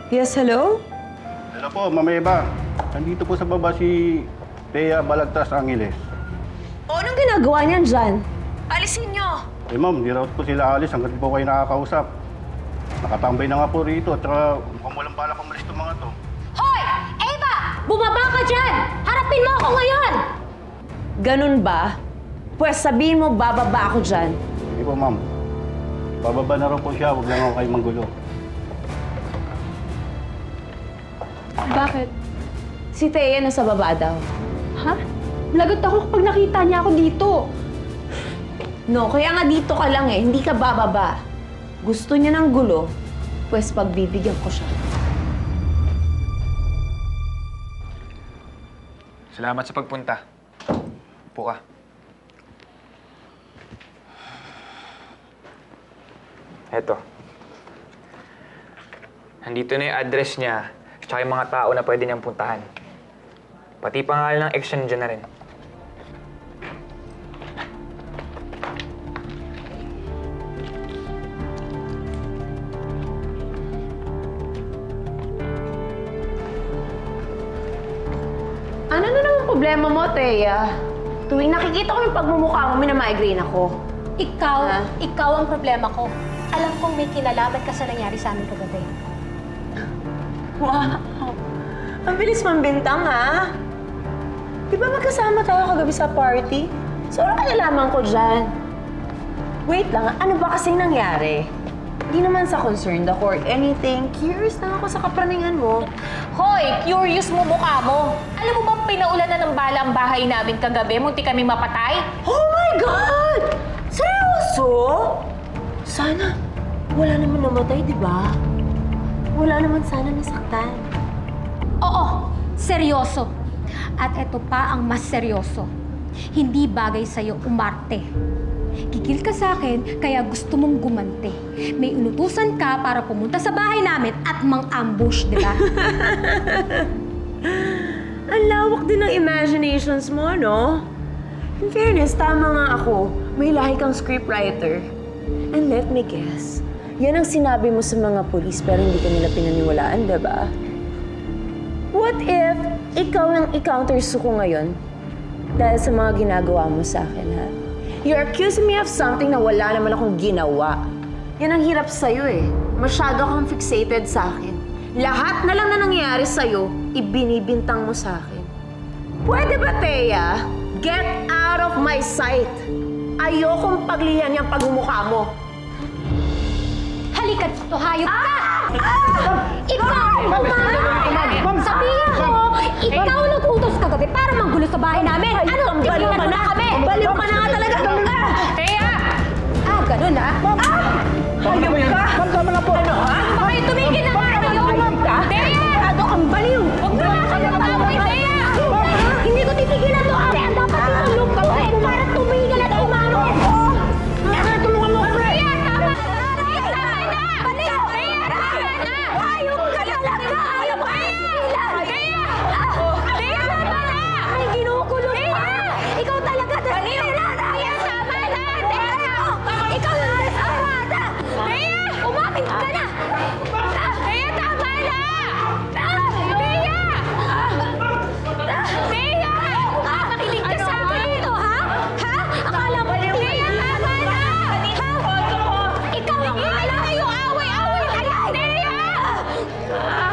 Yes, hello? Hello po, Ma'am Eva. Nandito po sa baba si Thea Balagtas Angeles. O, anong ginagawa niyan dyan? Alisin niyo! Eh ma'am, di raw po sila alis hanggang di po kayo nakakausap. Nakatambay na nga po rito at saka mukhang walang balak umalis itong mga to. Hoy! Eva! Bumaba ka dyan! Harapin mo ako ngayon! Ganun ba? Pwes sabihin mo bababa ako dyan. Hindi po ma'am. Bababa na raw po siya, huwag lang ako kayo manggulo. Bakit? Si Thea nasa baba daw. Ha? Lagot ako kapag nakita niya ako dito. No, kaya nga dito ka lang eh, hindi ka bababa. Gusto niya ng gulo, pwes pagbibigyan ko siya. Salamat sa pagpunta. Upo ka. Eto. Nandito na yung address niya at yung mga tao na pwede niyang puntahan. Pati pangalan ng ex niya nandiyan na rin. Ano na naman problema mo, Thea? Tuwing nakikita ko yung pagmumukha mo, minamigraine ako. Ikaw ang problema ko. Alam kong may kinalaman ka sa nangyari sa amin kagabi. Wow! Ang bilis mambintang, ha? Di ba magkasama tayo kagabi sa party? So, ano kalalaman ko dyan? Wait lang, ano ba kasing nangyari? Hindi naman sa concerned ako or anything. Curious lang ako sa kapraningan mo. Hoy! Curious mo mukha mo! Alam mo ba pinaulan na ng bala ang bahay namin kagabi? Munti kami mapatay? Oh my God! Seryoso? Sana wala naman namatay, di ba? Wala naman sana nasaktan. Oo, seryoso. At eto pa ang mas seryoso. Hindi bagay sa'yo umarte. Gigil ka sa akin, kaya gusto mong gumante. May inutusan ka para pumunta sa bahay namin at mang-ambush, di ba? Ang lawak din ng imaginations mo, no? In fairness, tama nga ako. May lahi kang scriptwriter. And let me guess, yan ang sinabi mo sa mga polis pero hindi ka nila pinaniwalaan, di ba? What if ikaw ang i-countersuko ngayon dahil sa mga ginagawa mo sa akin, ha? You're accusing me of something na wala naman akong ginawa. Yan ang hirap sa'yo eh. Masyado kang fixated sa akin. Lahat na lang na nangyayari sa'yo, ibinibintang mo sa akin. Pwede ba, Thea? Get out of my sight. Ayokong paglihan yung pagmumukha mo. Halika dito, hayop ka! Ikaw! Sabihin ko, ikaw nag-utos kagabi para manggulo sa bahay namin. Ano? Baliw ka Tigilan mo na! kami! Baliw ka na nga talaga! Kaya! Ganun ha? Hayop ka! Ma'am, tama na po! Ano, ha? Bakit tumigil na nga kayo? ka? Kaya! Masyado kang baliw! Huwag na nga kayo mag-away, Kaya! Hindi ko titigilan to, ate! Ang dapat tinulog ka rin! Para tumigil at umano! Tulungan mo ako, Kaya! Tama na! Tama na! Baliw! Kaya! Tama na! Hayop ka talaga! Hayop ka! Kaya! Kaya! Tama na! May ginukulong ka! Ikaw talaga! Baliw! Kaya! Tama na! Ikaw yung desperada! Kaya! Umapit ka na! Kaya! Tama na! Kaya! Kaya! Makinig ka sa akin dito, ha? Ha? Akala mo, Kaya! Tama na! Ha? Ikaw ang wala kayong away-away na yan! Kaya!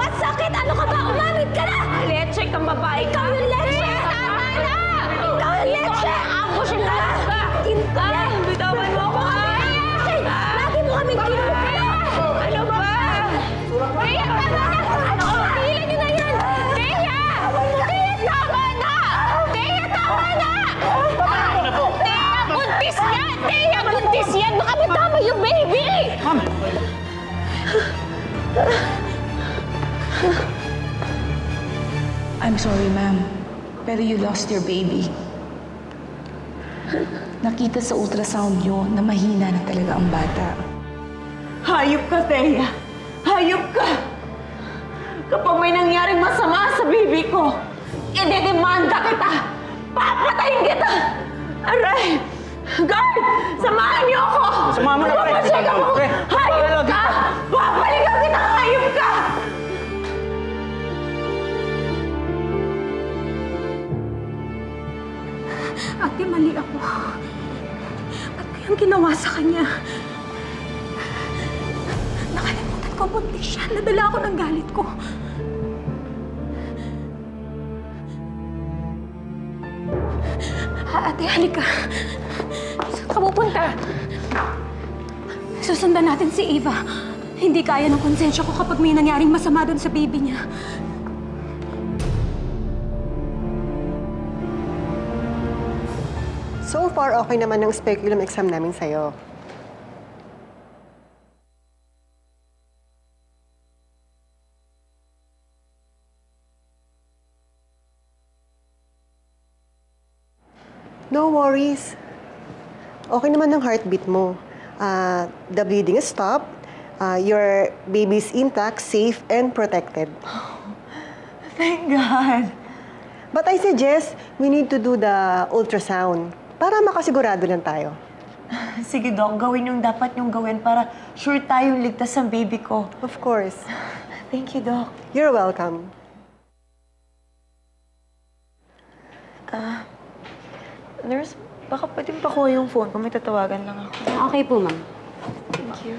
Masakit! Ano ka ba? Umamit ka na! Leche kang babae ka! Ikaw yung leche! Tama na! Ikaw yung leche! Ambushin ka! Tinta! Bitawan mo ako, ha? Lagi mo kami ginugulo! Ano ba? Kaya, tama na! Tigilan niyo na yan! Kaya! Kaya, tama na! Kaya, tama na! Kaya, buntis yan! Kaya, buntis yan! Baka matama yung baby! I'm sorry, ma'am. Pero you lost your baby. Nakita sa ultrasound niyo na mahina na talaga ang bata. Hayop ka, Thea! Hayop ka! Kapag may nangyaring masama sa baby ko, idedemanda kita! Papatayin kita! Aray! Guard! Samahan niyo ako! Samahan mo na, pre. Papacheck ako! Hayop ka! Babalikan kita! Hayop ka! Nagkamali ako. Ba't ko yung ginawa sa kanya? Nakalimutan ko, buntis siya. Nadala ako ng galit ko. Ate, halika. Saan ka pupunta? Susundan natin si Eva. Hindi kaya ng konsensya ko kapag may nangyaring masama doon sa baby niya. So far, okay naman ang speculum exam namin sa'yo. No worries. Okay naman ang heartbeat mo. The bleeding is stopped. Your baby's intact, safe, and protected. Thank God. But I suggest we need to do the ultrasound para makasigurado lang tayo. Sige, Doc. Gawin yung dapat yung gawin para sure tayong ligtas ang baby ko. Of course. Thank you, Doc. You're welcome. Nurse, baka pwedeng pakuha yung phone ko. May tatawagan lang ako. Okay po, ma'am. Thank you.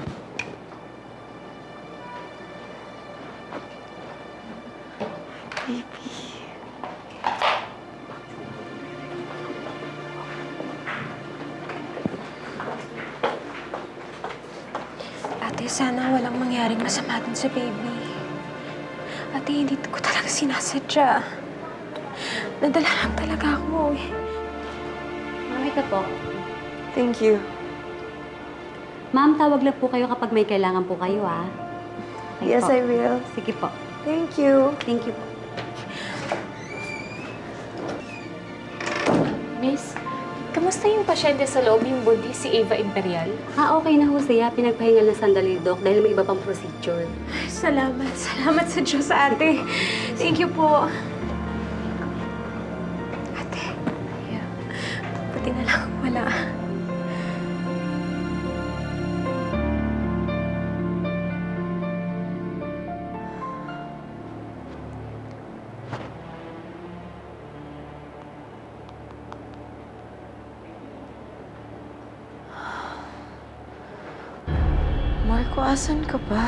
Baby. Ate, sana walang mangyaring masama dun sa baby. Ate, hindi ko talaga sinasadya. Nadala lang talaga ako eh. Ma'am, ito po. Thank you. Ma'am, tawag lang po kayo kapag may kailangan po kayo, ah. Okay Yes, po. I will. Sige po. Thank you. Thank you po. Miss, kamusta yung pasyente sa loob yung body, si Eva Imperial? Okay na ho siya. Pinagpahingal na sandali, Doc, dahil may iba pang procedure. Salamat. Salamat sa Diyos, ate. Thank you po. Ate, buti na lang wala. Marco, asan ka ba?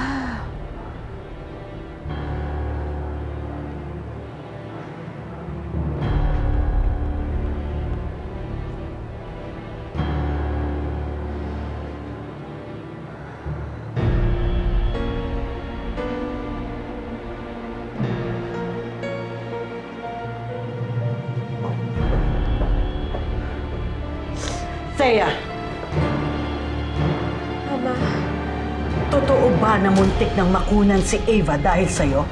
Thea, Mama, totoo ba na muntik ng makunan si Eva dahil sa'yo?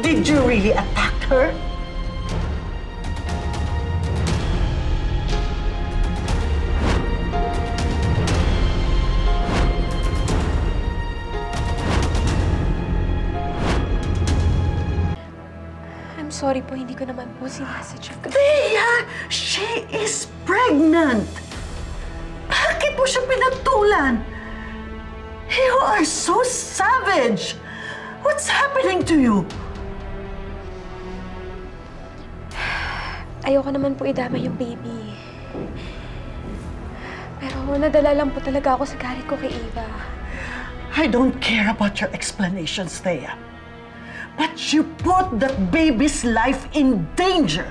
Did you really attack her? I'm sorry po, hindi ko naman po sinasadya. Thea, she is pregnant! Bakit mo siya pinatulan? You are so savage! What's happening to you? Ayoko naman po idama yung baby. Pero nadala lang po talaga ako sa galit ko kay Eva. I don't care about your explanations, Thea. But you put that baby's life in danger.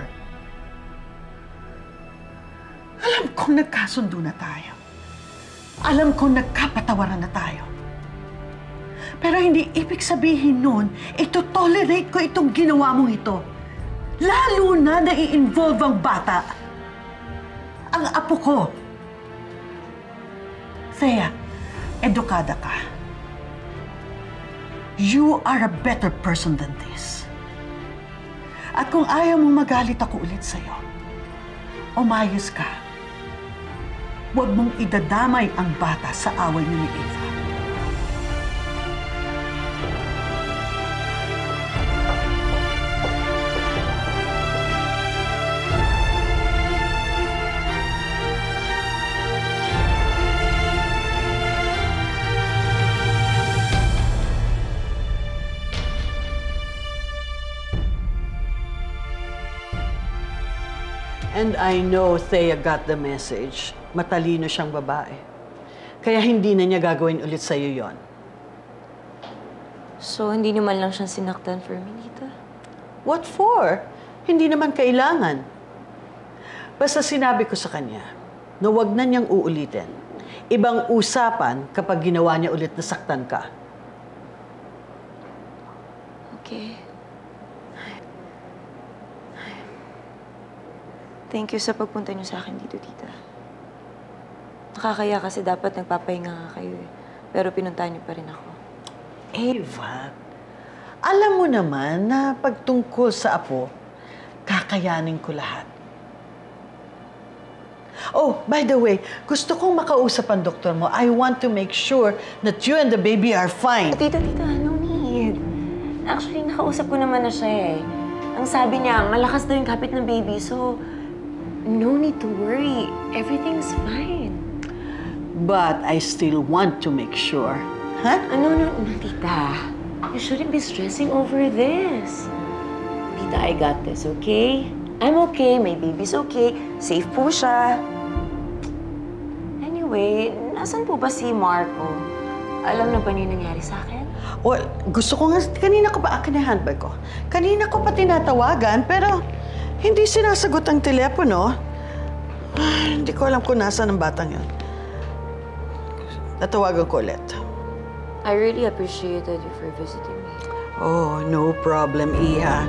Alam kong nagkasundo na tayo. Alam kong nagkapatawaran na tayo. Pero hindi ibig sabihin nun, ito-tolerate ko itong ginawa mong ito. Lalo na nai-involve ang bata. Ang apo ko. Thea, edukada ka. You are a better person than this. At kung ayaw mong magalit ako ulit sa'yo, umayos ka. Huwag mong idadamay ang bata sa away niyo ni Eva. And I know Thea got the message. Matalino siyang babae. Kaya hindi na niya gagawin ulit sa'yo yon. So, hindi naman lang siyang sinaktan for me, tita? What for? Hindi naman kailangan. Basta sinabi ko sa kanya na huwag na niyang uulitin. Ibang usapan kapag ginawa niya ulit na saktan ka. Okay. Thank you sa pagpunta niyo sa akin dito, tita. Nakakaya kasi dapat nagpapahinga nga kayo eh. Pero pinuntahan niyo pa rin ako. Ava, alam mo naman na pagtungkol sa apo, kakayanin ko lahat. Oh, by the way, gusto kong makausap ang doktor mo. I want to make sure that you and the baby are fine. Tita, no need. Actually, nakausap ko naman na siya eh. Ang sabi niya, malakas daw yung kapit ng baby, so no need to worry. Everything's fine. But I still want to make sure. Huh? No, tita. You shouldn't be stressing over this. Tita, I got this, okay? I'm okay, my baby's okay. Safe po siya. Anyway, nasan po ba si Marco? Alam na ba niya nangyari sa akin? Well, gusto ko nga, kanina ko pa, akin yung handbag ko. Kanina ko pa tinatawagan, pero hindi sinasagot ang telepono. Hindi ko alam kung nasaan ang batang yun. Tatawagan ko ulit. I really appreciated you for visiting me. Oh, no problem, Iha.